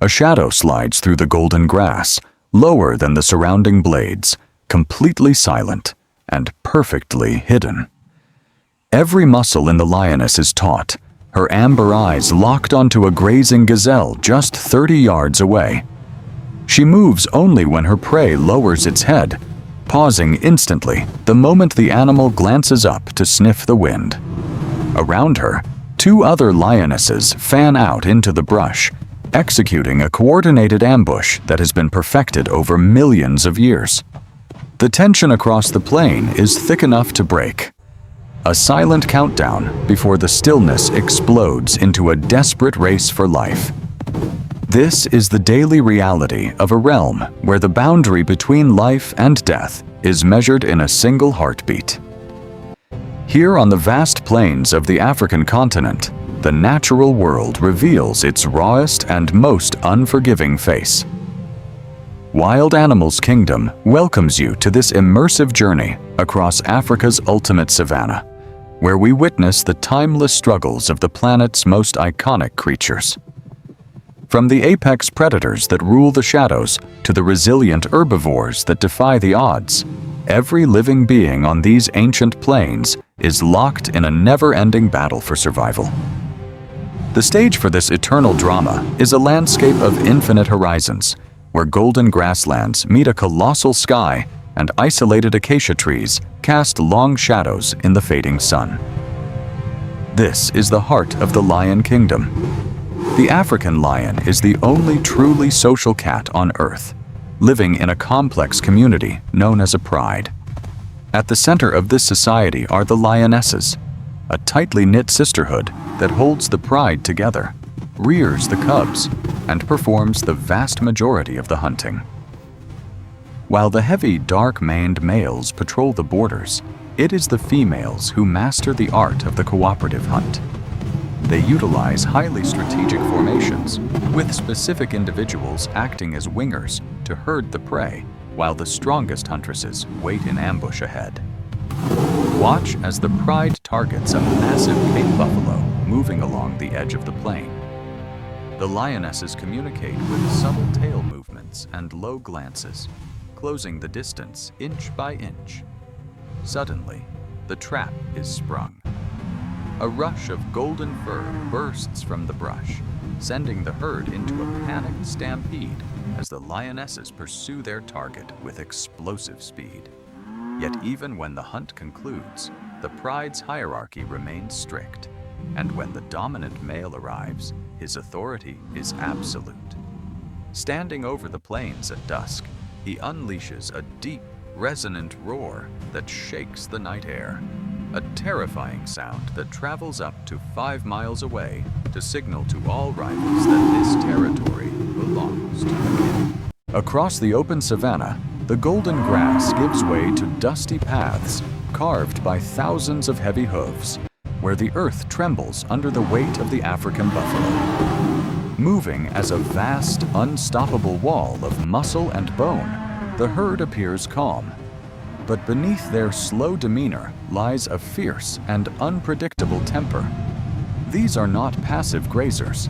A shadow slides through the golden grass, lower than the surrounding blades, completely silent and perfectly hidden. Every muscle in the lioness is taut, her amber eyes locked onto a grazing gazelle just 30 yards away. She moves only when her prey lowers its head, pausing instantly the moment the animal glances up to sniff the wind. Around her, 2 other lionesses fan out into the brush, executing a coordinated ambush that has been perfected over millions of years. The tension across the plain is thick enough to break. A silent countdown before the stillness explodes into a desperate race for life. This is the daily reality of a realm where the boundary between life and death is measured in a single heartbeat. Here on the vast plains of the African continent, the natural world reveals its rawest and most unforgiving face. Wild Animals Kingdom welcomes you to this immersive journey across Africa's ultimate savanna, where we witness the timeless struggles of the planet's most iconic creatures. From the apex predators that rule the shadows to the resilient herbivores that defy the odds, every living being on these ancient plains is locked in a never-ending battle for survival. The stage for this eternal drama is a landscape of infinite horizons, where golden grasslands meet a colossal sky and isolated acacia trees cast long shadows in the fading sun. This is the heart of the Lion Kingdom. The African lion is the only truly social cat on Earth, living in a complex community known as a pride. At the center of this society are the lionesses, a tightly knit sisterhood that holds the pride together, rears the cubs, and performs the vast majority of the hunting. While the heavy, dark-maned males patrol the borders, it is the females who master the art of the cooperative hunt. They utilize highly strategic formations, with specific individuals acting as wingers to herd the prey, while the strongest huntresses wait in ambush ahead. Watch as the pride targets a massive Cape buffalo moving along the edge of the plain. The lionesses communicate with subtle tail movements and low glances, closing the distance inch by inch. Suddenly, the trap is sprung. A rush of golden fur bursts from the brush, sending the herd into a panicked stampede as the lionesses pursue their target with explosive speed. Yet even when the hunt concludes, the pride's hierarchy remains strict, and when the dominant male arrives, his authority is absolute. Standing over the plains at dusk, he unleashes a deep, resonant roar that shakes the night air, a terrifying sound that travels up to 5 miles away to signal to all rivals that this territory belongs to the king. Across the open savanna, the golden grass gives way to dusty paths carved by thousands of heavy hooves, where the earth trembles under the weight of the African buffalo. Moving as a vast, unstoppable wall of muscle and bone, the herd appears calm. But beneath their slow demeanor lies a fierce and unpredictable temper. These are not passive grazers.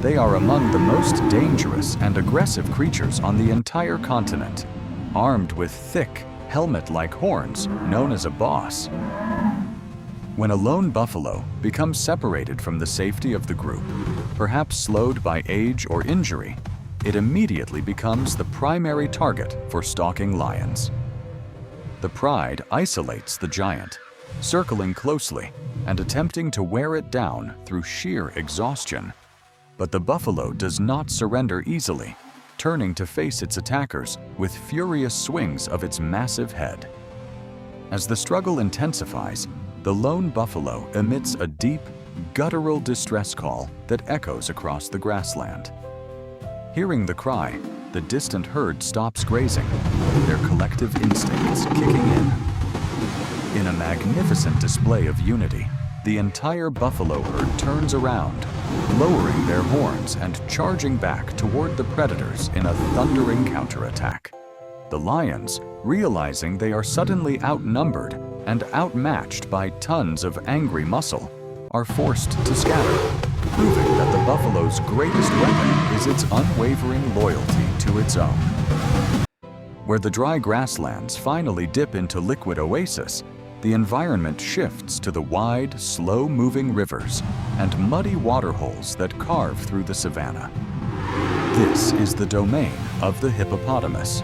They are among the most dangerous and aggressive creatures on the entire continent, armed with thick, helmet-like horns known as a boss. When a lone buffalo becomes separated from the safety of the group, perhaps slowed by age or injury, it immediately becomes the primary target for stalking lions. The pride isolates the giant, circling closely and attempting to wear it down through sheer exhaustion. But the buffalo does not surrender easily, turning to face its attackers with furious swings of its massive head. As the struggle intensifies, the lone buffalo emits a deep, guttural distress call that echoes across the grassland. Hearing the cry, the distant herd stops grazing, their collective instincts kicking in. In a magnificent display of unity, the entire buffalo herd turns around, lowering their horns and charging back toward the predators in a thundering counterattack. The lions, realizing they are suddenly outnumbered and outmatched by tons of angry muscle, are forced to scatter, proving that the buffalo's greatest weapon is its unwavering loyalty to its own. Where the dry grasslands finally dip into liquid oasis, the environment shifts to the wide, slow-moving rivers and muddy waterholes that carve through the savanna. This is the domain of the hippopotamus.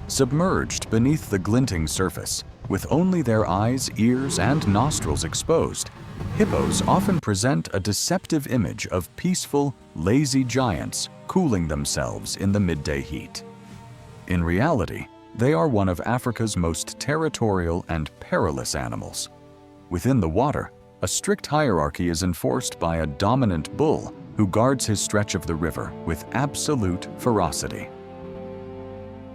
Submerged beneath the glinting surface, with only their eyes, ears, and nostrils exposed, hippos often present a deceptive image of peaceful, lazy giants cooling themselves in the midday heat. In reality, they are one of Africa's most territorial and perilous animals. Within the water, a strict hierarchy is enforced by a dominant bull who guards his stretch of the river with absolute ferocity.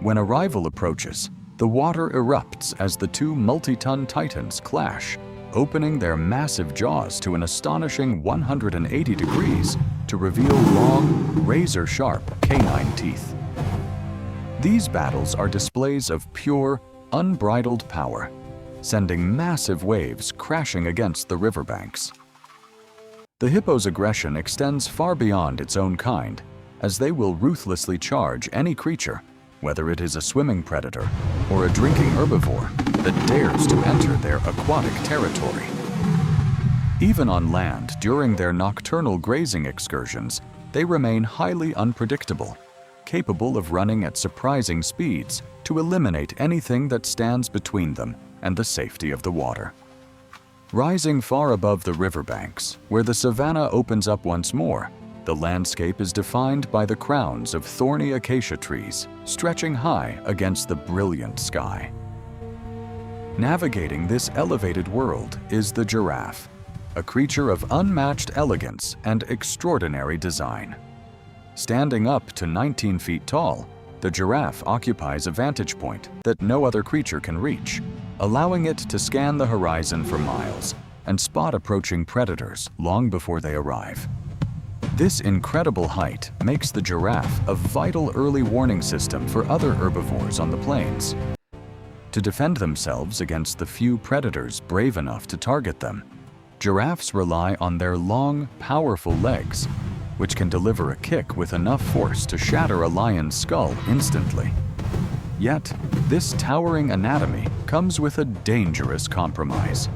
When a rival approaches, the water erupts as the two multi-ton titans clash, opening their massive jaws to an astonishing 180 degrees to reveal long, razor-sharp canine teeth. These battles are displays of pure, unbridled power, sending massive waves crashing against the riverbanks. The hippo's aggression extends far beyond its own kind, as they will ruthlessly charge any creature, whether it is a swimming predator or a drinking herbivore, that dares to enter their aquatic territory. Even on land, during their nocturnal grazing excursions, they remain highly unpredictable, capable of running at surprising speeds to eliminate anything that stands between them and the safety of the water. Rising far above the riverbanks, where the savanna opens up once more, the landscape is defined by the crowns of thorny acacia trees stretching high against the brilliant sky. Navigating this elevated world is the giraffe, a creature of unmatched elegance and extraordinary design. Standing up to 19 feet tall, the giraffe occupies a vantage point that no other creature can reach, allowing it to scan the horizon for miles and spot approaching predators long before they arrive. This incredible height makes the giraffe a vital early warning system for other herbivores on the plains. To defend themselves against the few predators brave enough to target them, giraffes rely on their long, powerful legs, which can deliver a kick with enough force to shatter a lion's skull instantly. Yet, this towering anatomy comes with a dangerous compromise.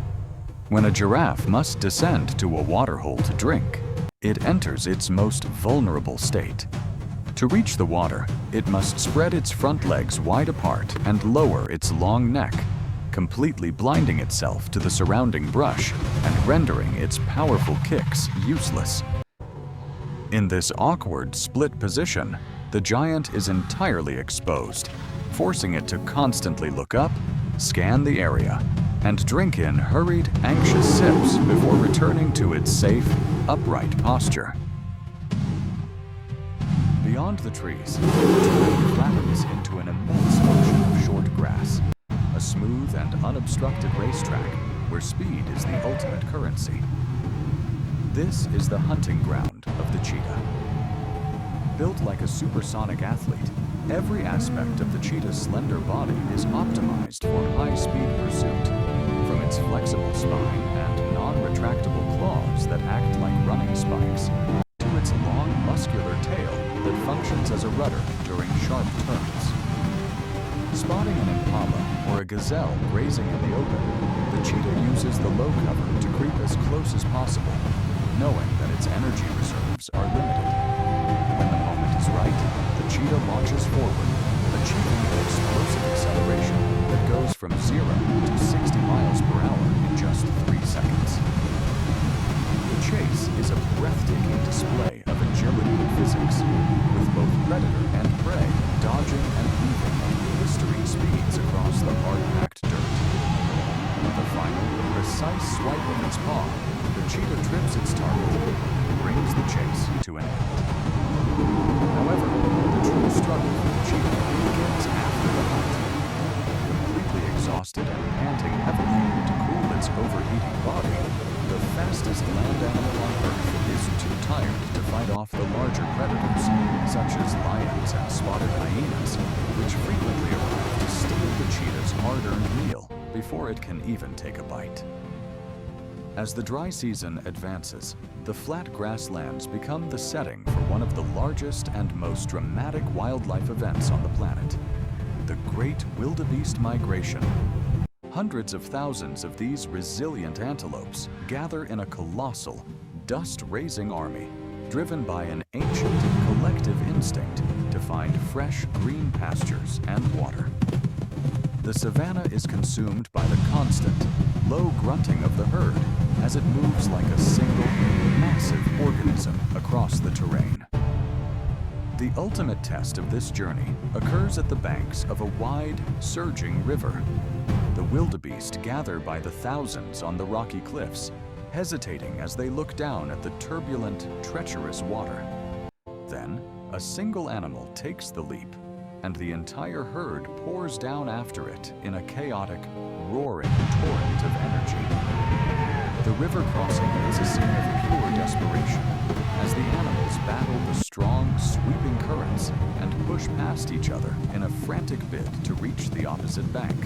When a giraffe must descend to a waterhole to drink, it enters its most vulnerable state. To reach the water, it must spread its front legs wide apart and lower its long neck, completely blinding itself to the surrounding brush and rendering its powerful kicks useless. In this awkward split position, the giant is entirely exposed, forcing it to constantly look up, scan the area, and drink in hurried, anxious sips before returning to its safe, upright posture. Beyond the trees, the terrain flattens into an immense ocean of short grass, a smooth and unobstructed racetrack where speed is the ultimate currency. This is the hunting ground of the cheetah. Built like a supersonic athlete, every aspect of the cheetah's slender body is optimized for high-speed pursuit, from its flexible spine and non-retractable claws that act like running spikes, to its long, muscular tail that functions as a rudder during sharp turns. Spotting an impala or a gazelle grazing in the open, the cheetah uses the low cover to creep as close as possible, knowing that its energy reserves are limited. When the moment is right, the cheetah launches forward, achieving an explosive acceleration that goes from 0 to 60 miles per hour in just 3 seconds. The chase is a breathtaking display of agility and physics, with both predator and prey dodging and weaving at blistering speeds across the hard-packed dirt. With a final, precise swipe of its paw, the cheetah trips its target and brings the chase to an end. However, the true struggle for the cheetah begins after the hunt. Completely exhausted and panting heavily to cool its overheating body, the fastest land animal on Earth is too tired to fight off the larger predators, such as lions and spotted hyenas, which frequently arrive to steal the cheetah's hard-earned meal before it can even take a bite. As the dry season advances, the flat grasslands become the setting for one of the largest and most dramatic wildlife events on the planet, the Great Wildebeest Migration. Hundreds of thousands of these resilient antelopes gather in a colossal, dust-raising army, driven by an ancient collective instinct to find fresh green pastures and water. The savanna is consumed by the constant, low grunting of the herd as it moves like a single, massive organism across the terrain. The ultimate test of this journey occurs at the banks of a wide, surging river. The wildebeest gather by the thousands on the rocky cliffs, hesitating as they look down at the turbulent, treacherous water. Then, a single animal takes the leap, and the entire herd pours down after it in a chaotic, roaring torrent of energy. The river crossing is a scene of pure desperation, as the animals battle the strong, sweeping currents and push past each other in a frantic bid to reach the opposite bank.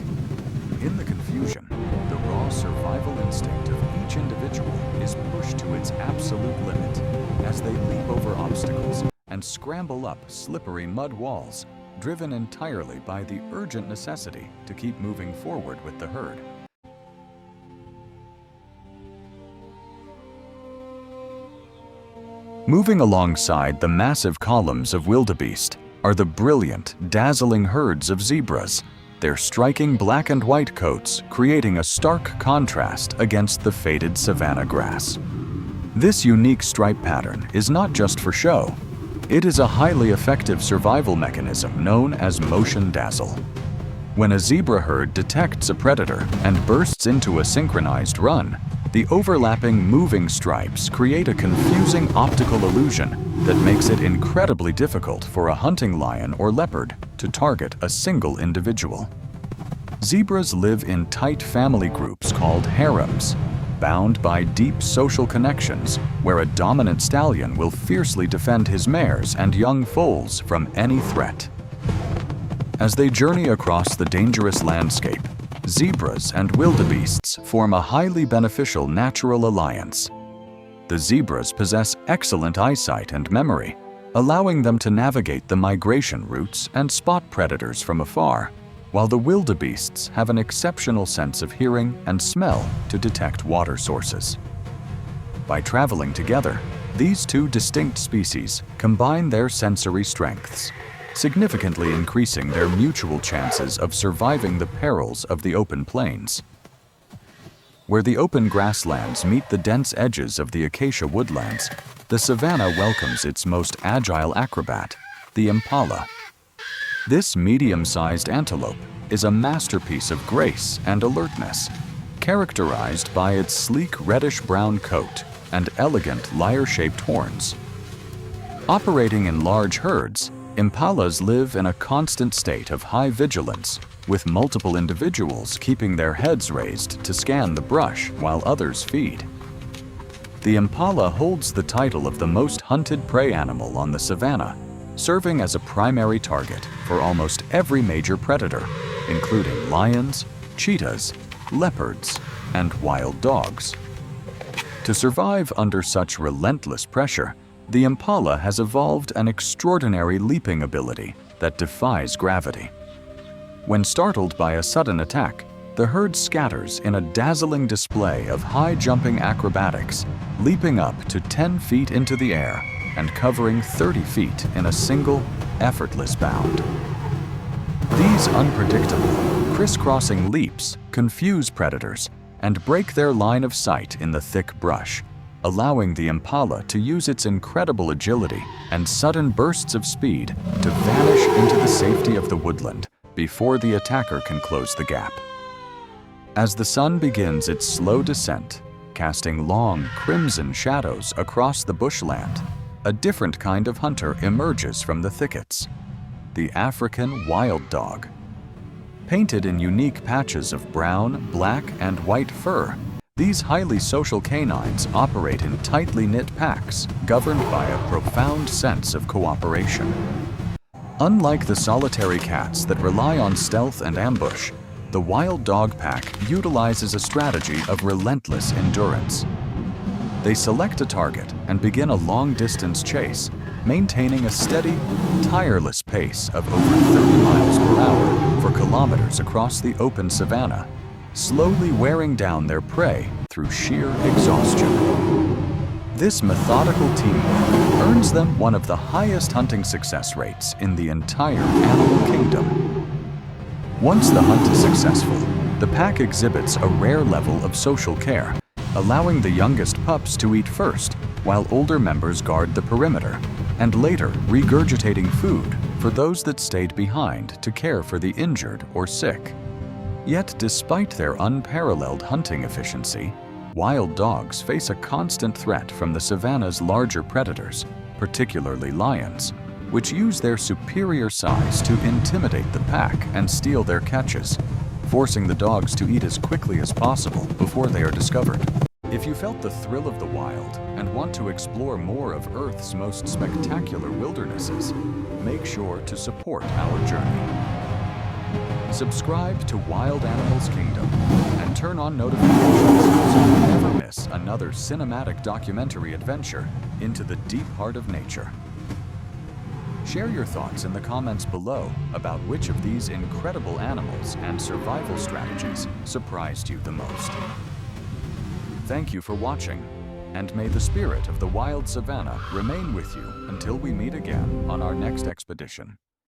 In the confusion, the raw survival instinct of each individual is pushed to its absolute limit as they leap over obstacles and scramble up slippery mud walls, driven entirely by the urgent necessity to keep moving forward with the herd. Moving alongside the massive columns of wildebeest are the brilliant, dazzling herds of zebras, their striking black and white coats creating a stark contrast against the faded savanna grass. This unique stripe pattern is not just for show. It is a highly effective survival mechanism known as motion dazzle. When a zebra herd detects a predator and bursts into a synchronized run, the overlapping moving stripes create a confusing optical illusion that makes it incredibly difficult for a hunting lion or leopard to target a single individual. Zebras live in tight family groups called harems, bound by deep social connections where a dominant stallion will fiercely defend his mares and young foals from any threat. As they journey across the dangerous landscape, zebras and wildebeests form a highly beneficial natural alliance. The zebras possess excellent eyesight and memory, allowing them to navigate the migration routes and spot predators from afar, while the wildebeests have an exceptional sense of hearing and smell to detect water sources. By traveling together, these two distinct species combine their sensory strengths, significantly increasing their mutual chances of surviving the perils of the open plains. Where the open grasslands meet the dense edges of the acacia woodlands, the savanna welcomes its most agile acrobat, the impala. This medium-sized antelope is a masterpiece of grace and alertness, characterized by its sleek reddish-brown coat and elegant lyre-shaped horns. Operating in large herds, impalas live in a constant state of high vigilance, with multiple individuals keeping their heads raised to scan the brush while others feed. The impala holds the title of the most hunted prey animal on the savanna, serving as a primary target for almost every major predator, including lions, cheetahs, leopards, and wild dogs. To survive under such relentless pressure, the impala has evolved an extraordinary leaping ability that defies gravity. When startled by a sudden attack, the herd scatters in a dazzling display of high-jumping acrobatics, leaping up to 10 feet into the air and covering 30 feet in a single, effortless bound. These unpredictable, crisscrossing leaps confuse predators and break their line of sight in the thick brush, allowing the impala to use its incredible agility and sudden bursts of speed to vanish into the safety of the woodland before the attacker can close the gap. As the sun begins its slow descent, casting long, crimson shadows across the bushland, a different kind of hunter emerges from the thickets: the African wild dog. Painted in unique patches of brown, black, and white fur, these highly social canines operate in tightly knit packs, governed by a profound sense of cooperation. Unlike the solitary cats that rely on stealth and ambush, The wild dog pack utilizes a strategy of relentless endurance. They select a target and begin a long-distance chase, maintaining a steady, tireless pace of over 30 miles per hour for kilometers across the open savanna, slowly wearing down their prey through sheer exhaustion. This methodical teamwork earns them one of the highest hunting success rates in the entire animal kingdom. Once the hunt is successful, the pack exhibits a rare level of social care, allowing the youngest pups to eat first, while older members guard the perimeter, and later regurgitating food for those that stayed behind to care for the injured or sick. Yet despite their unparalleled hunting efficiency, wild dogs face a constant threat from the savanna's larger predators, particularly lions, which use their superior size to intimidate the pack and steal their catches, forcing the dogs to eat as quickly as possible before they are discovered. If you felt the thrill of the wild and want to explore more of Earth's most spectacular wildernesses, make sure to support our journey. Subscribe to Wild Animals Kingdom and turn on notifications so you never miss another cinematic documentary adventure into the deep heart of nature. Share your thoughts in the comments below about which of these incredible animals and survival strategies surprised you the most. Thank you for watching, and may the spirit of the wild savanna remain with you until we meet again on our next expedition.